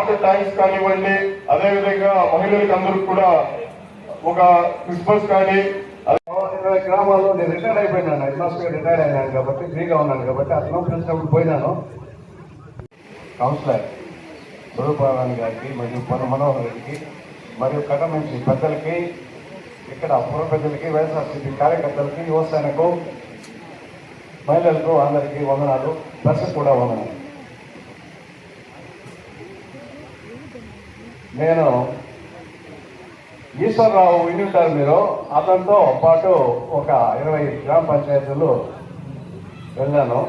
Water tanks కానివ్వండి, అదేవిధంగా మహిళలకు అందరూ కూడా ఒక క్రిస్మస్ కానీ 20 గ్రామాల్లో నేను రిటైర్ అయిపోయినాను. అట్మాస్ఫియర్ రిటైర్ అయినాను కాబట్టి ఫ్రీగా ఉన్నాను కాబట్టి అతను పిలిచినప్పుడు పోయినాను. కౌన్సిలర్ స్వరూపారాయణ గారికి మరియు పొన్న మనోహర్ రెడ్డికి మరియు కటమంచి పెద్దలకి, ఇక్కడ పుర పెద్దలకి, వైఎస్ఆర్సీపీ కార్యకర్తలకి, యువసేనకు, మహిళలకు అందరికీ వందనాలు. ప్రెస్ కూడా వందనాలు. నేను ఈశ్వరరావు వినింటారు మీరు, అతనితో పాటు ఒక 20 గ్రామ పంచాయతీలు వెళ్ళాను.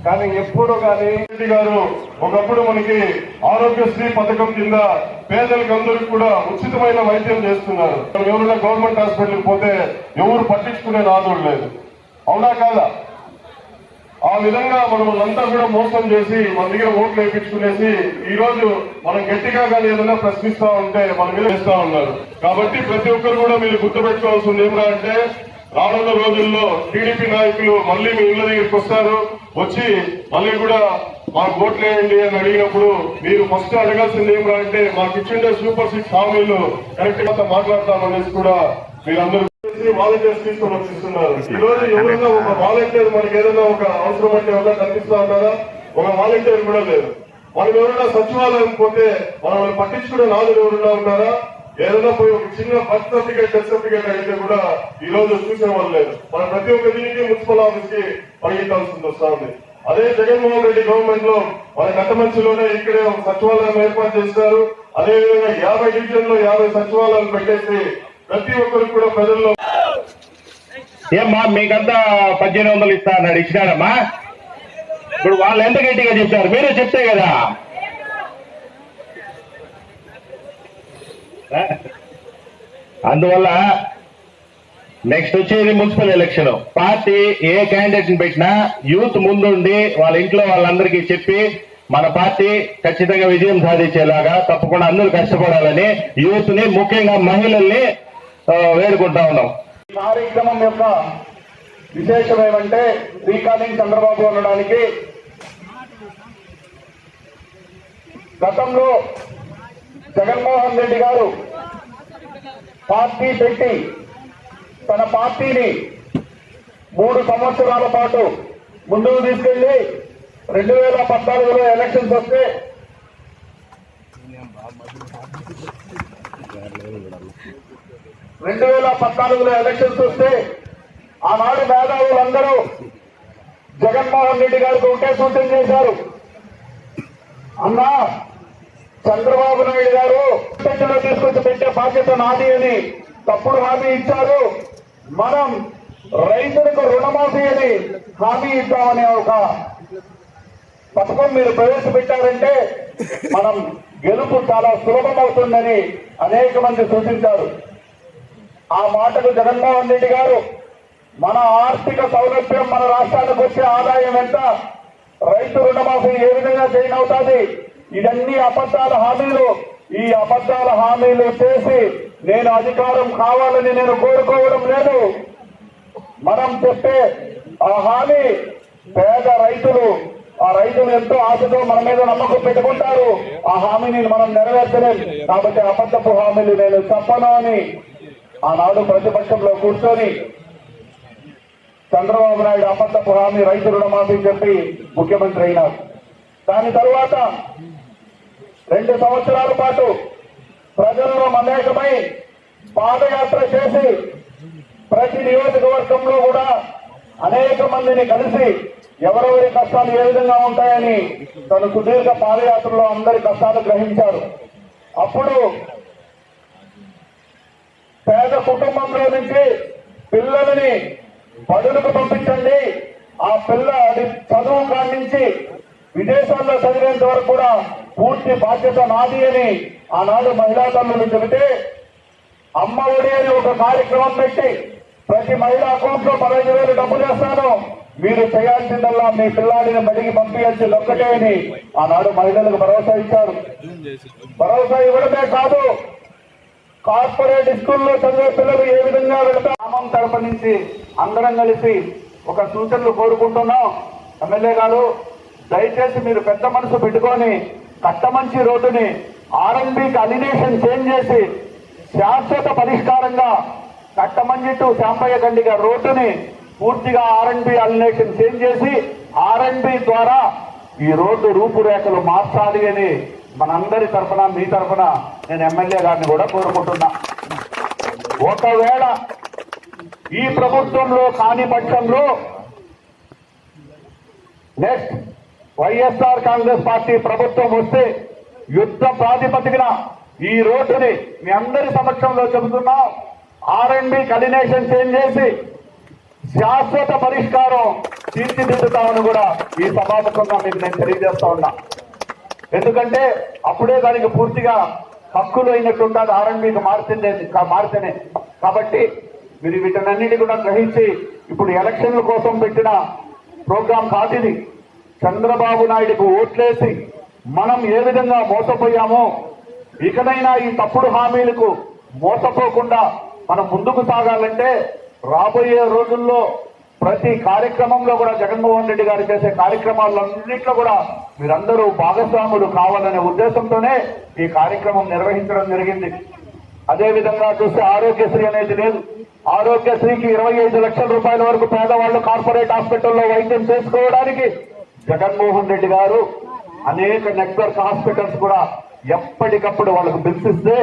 కానీ ఎప్పుడు కానీ రెడ్డి గారు ఒకప్పుడు మనకి ఆరోగ్యశ్రీ పథకం కింద పేదలకు అందరికీ కూడా ఉచితమైన వైద్యం చేస్తున్నారు. ఎవరైనా గవర్నమెంట్ హాస్పిటల్కి పోతే ఎవరు పట్టించుకునే నాదుడు లేదు, అవునా కాదా? ఆ విధంగా మనల్ని కూడా మోసం చేసి మన దగ్గర ఓట్లు వేయించుకునేసి ఈ రోజు మనం గట్టిగా కానీ ఏదైనా ప్రశ్నిస్తా ఉంటే మన మీద వేస్తా ఉన్నారు. కాబట్టి ప్రతి ఒక్కరు కూడా మీరు గుర్తుపెట్టుకోవాల్సింది ఏమిరా అంటే, రానున్న రోజుల్లో టీడీపీ నాయకులు మళ్ళీ మీ ఇళ్ల దగ్గరికి వస్తారు. వచ్చి మళ్ళీ కూడా మాకు ఓట్లు వేయండి అని అడిగినప్పుడు మీరు ఫస్ట్ అడగాల్సింది ఏమిరా అంటే, మాకు ఇచ్చిండే సూపర్ 6 హామీలు కరెక్ట్ గా మాట్లాడతామనేసి కూడా మీరందరూ వాలంటీర్స్ తీసుకొని వచ్చిస్తున్నారు. ఈ రోజు ఎవరైనా ఒక వాలంటీర్ మనకి ఏదైనా ఒక అవసరం అంటే ఎవరైనా కనిపిస్తా ఉన్నారా? ఒక వాలంటీర్ కూడా లేదు. మనం ఎవరైనా సచివాలయం పోతే మనం పట్టించుకునే నాదులు ఎవరైనా ఉన్నారా? ఏదైనా పోయి ఒక చిన్న బర్త్ సర్టిఫికేట్, డెత్ సర్టిఫికేట్ అయితే కూడా ఈ రోజు చూసేవాళ్ళు లేదు. మనం ప్రతి ఒక్క దీనికి మున్సిపల్ ఆఫీస్ కి పరిగెత్తాల్సింది వస్తా ఉంది. అదే జగన్మోహన్ రెడ్డి గవర్నమెంట్ లో మన గతమంచిలోనే ఇక్కడే ఒక సచివాలయం ఏర్పాటు చేస్తారు. అదేవిధంగా 50 డివిజన్ లో 50 సచివాలయాలు పెట్టేసి ప్రతి ఒక్కరు కూడా ప్రజల్లో ఏమ్మా మీకంతా 1800 ఇస్తా అన్నాడు, ఇచ్చినారమ్మా? ఇప్పుడు వాళ్ళు ఎంత గట్టిగా చెప్తారు, మీరే చెప్తే కదా. అందువల్ల నెక్స్ట్ వచ్చేది మున్సిపల్ ఎలక్షన్. పార్టీ ఏ క్యాండిడేట్ ని పెట్టినా యూత్ ముందుండి వాళ్ళ ఇంట్లో వాళ్ళందరికీ చెప్పి మన పార్టీ ఖచ్చితంగా విజయం సాధించేలాగా తప్పకుండా అందరూ కష్టపడాలని యూత్ ని, ముఖ్యంగా మహిళల్ని వేడుకుంటా ఉన్నాం. ఈ కార్యక్రమం యొక్క విశేషం ఏమంటే, శ్రీకాళింగ్ చంద్రబాబు అనడానికి గతంలో జగన్మోహన్ రెడ్డి గారు పార్టీ పెట్టి తన పార్టీని 3 సంవత్సరాల పాటు ముందుకు తీసుకెళ్లి 2014లో ఎలక్షన్స్ వస్తే ఆనాడు మేధావులందరూ జగన్మోహన్ రెడ్డి గారికి ఒకటే సూచన చేశారు. అన్నా, చంద్రబాబు నాయుడు గారు పెట్టులో తీసుకొచ్చి పెట్టే బాధ్యత నాది అని తప్పుడు హామీ ఇచ్చారు. మనం రైతులకు రుణమాఫీ అని హామీ ఇద్దామనే ఒక పథకం మీరు ప్రవేశపెట్టారంటే మనం గెలుపు చాలా సులభమవుతుందని అనేక మంది సూచించారు. ఆ మాటకు జగన్మోహన్ రెడ్డి గారు మన ఆర్థిక సౌలభ్యం, మన రాష్ట్రానికి వచ్చే ఆదాయం ఎంత, రైతు రుణమాఫీ ఏ విధంగా చేయనవుతుంది, ఇవన్నీ అబద్ధాల హామీలు. ఈ అబద్ధాల హామీలు చేసి నేను అధికారం కావాలని నేను కోరుకోవడం లేదు. మనం చెప్పే ఆ హామీ పేద రైతులు, ఆ రైతులు ఎంతో ఆశతో మన మీద నమ్మకం పెట్టుకుంటారు. ఆ హామీని మనం నెరవేర్చలేం. కాబట్టి అబద్ధపు హామీలు నేను చెప్పను అని ఆనాడు ప్రతిపక్షంలో కూర్చొని చంద్రబాబు నాయుడు అబద్ధపు హామీ రైతు రుణమాఫీ చెప్పి ముఖ్యమంత్రి అయినారు. దాని తరువాత 2 సంవత్సరాల పాటు ప్రజల్లో మమేకమై పాదయాత్ర చేసి ప్రతి నియోజకవర్గంలో కూడా అనేక మందిని కలిసి ఎవరెవరి కష్టాలు ఏ విధంగా ఉంటాయని తన సుదీర్ఘ పాదయాత్రలో అందరి కష్టాలు గ్రహించారు. అప్పుడు పేద కుటుంబంలో నుంచి పిల్లలని బడులకు పంపించండి, ఆ పిల్ల చదువు కానించి విదేశాల్లో చదివేంత వరకు కూడా పూర్తి బాధ్యత నాది అని ఆనాడు మహిళా తల్లులు చెబితే, అమ్మ ఒడి అని ఒక కార్యక్రమం పెట్టి ప్రతి మహిళా అకౌంట్ లో 15,000 డబ్బు చేస్తాను, మీరు చేయాల్సిందల్లా మీ పిల్లాడిని బడికి పంపించాల్సింది ఒక్కటే అని ఆనాడు మహిళలకు భరోసా ఇచ్చారు. భరోసా ఇవ్వడమే కాదు, కార్పొరేట్ స్కూల్లో చదివే పిల్లలు ఏ విధంగా వెళ్తా గ్రామం తరపు నుంచి అందరం కలిసి ఒక సూచనలు కోరుకుంటున్నాం. ఎమ్మెల్యే గారు, దయచేసి మీరు పెద్ద మనసు పెట్టుకొని కట్టమంచి రోడ్డుని ఆర్ఎన్బికి అలినేషన్ చేంజ్ చేసి శాశ్వత పరిష్కారంగా కట్టమంచి టు శాంపయ్య గండిగా రోడ్డుని పూర్తిగా ఆర్ఎన్బి అలినేషన్ చేంజ్ చేసి ఆర్ఎన్బి ద్వారా ఈ రోడ్డు రూపురేఖలు మార్చాలి అని మనందరి తరఫున మీ తరఫున నేను ఎమ్మెల్యే గారిని కూడా కోరుకుంటున్నా. ఒకవేళ ఈ ప్రభుత్వంలో కాని పక్షంలో నెక్స్ట్ వైఎస్ఆర్ కాంగ్రెస్ పార్టీ ప్రభుత్వం వస్తే యుద్ధ ప్రాతిపదికన ఈ రోడ్డుని మీ అందరి సమక్షంలో చెబుతున్నాం, ఆర్ఎండ్బి కలినేషన్ చేంజ్ చేసి శాశ్వత పరిష్కారం తీర్చిదిద్దుతామని కూడా ఈ సభాముఖంగా మీకు నేను తెలియజేస్తా ఉన్నా. ఎందుకంటే అప్పుడే దానికి పూర్తిగా హక్కులు అయినట్టు ఉంటుంది, ఆర్ఎండ్బికి మారితేనే. కాబట్టి మీరు వీటన్నిటి కూడా గ్రహించి ఇప్పుడు ఎలక్షన్ల కోసం పెట్టిన ప్రోగ్రాం కాదు ఇది. చంద్రబాబు నాయుడుకు ఓట్లేసి మనం ఏ విధంగా మోసపోయామో ఇకనైనా ఈ తప్పుడు హామీలకు మోసపోకుండా మనం ముందుకు సాగాలంటే రాబోయే రోజుల్లో ప్రతి కార్యక్రమంలో కూడా జగన్మోహన్ రెడ్డి గారు చేసే కార్యక్రమాలన్నింటిలో కూడా మీరందరూ భాగస్వాములు కావాలనే ఉద్దేశంతోనే ఈ కార్యక్రమం నిర్వహించడం జరిగింది. అదేవిధంగా చూస్తే ఆరోగ్యశ్రీ అనేది లేదు. ఆరోగ్యశ్రీకి 25 లక్షల రూపాయల వరకు పేదవాళ్లు కార్పొరేట్ హాస్పిటల్లో వైద్యం చేసుకోవడానికి జగన్మోహన్ రెడ్డి గారు అనేక నెట్వర్క్ హాస్పిటల్స్ కూడా ఎప్పటికప్పుడు వాళ్ళకు బిల్స్ ఇస్తే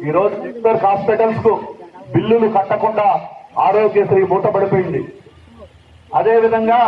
ఈ రోజు నెట్వర్క్ హాస్పిటల్స్ కు బిల్లులు కట్టకుండా ఆరోగ్యశ్రీ మూతపడిపోయింది. అదేవిధంగా